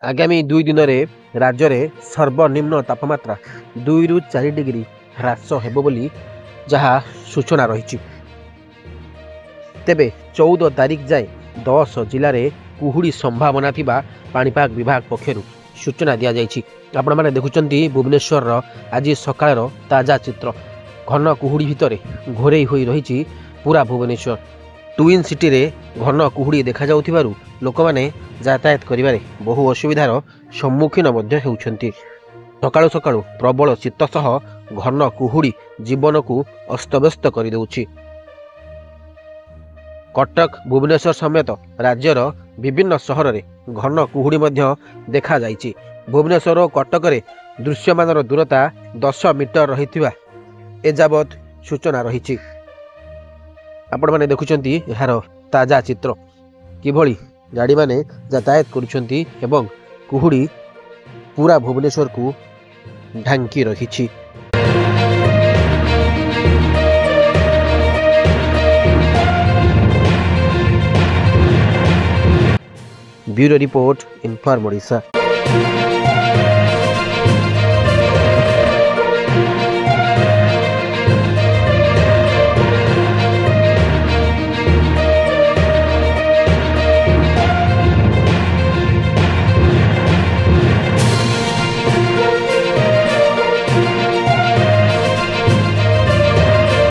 आगामी 2 दिन में राज्य में सर्वनिम्न तापमात्रा 2 ରୁ 4 डिग्री ह्रास हेबो बोली जहाँ सूचना रही। तेबे 14 तारीख जाए 10 जिले में कुहुड़ी संभावना थिबा पाणीपाग विभाग पक्षरु सूचना दि जाइछि। आपण माने देखुचंती भुवनेश्वर आज सकाळ ताजा चित्र। घन कुहुड़ी भितर घोरई होई रही पूरा भुवनेश्वर। ट्विन सिटी रे घन कुहुड़ी देखा जाउथिबारु लोक माने यातायात करिबारे बहु असुविधार सम्मुखीन मध्य हेउछंती। सकाळु सकाळु प्रबल शीत सह घन कुहुड़ी जीवन को अस्तव्यस्त कर देउछि। कटक भुवनेश्वर समेत राज्यर विभिन्न सहर में घन कुहुड़ी मध्य देखा जाइछि। भुवनेश्वर और कटक रे दृश्यमान दूरता 10 मीटर रही एजावत सूचना रही। आपण माने देखुचंती यार ताजा चित्र किभली गाड़ी माने यातायात करुछंती एवं कुहुड़ी पूरा भुवनेश्वर को ढांकी रही। Bureau report inform Odisha.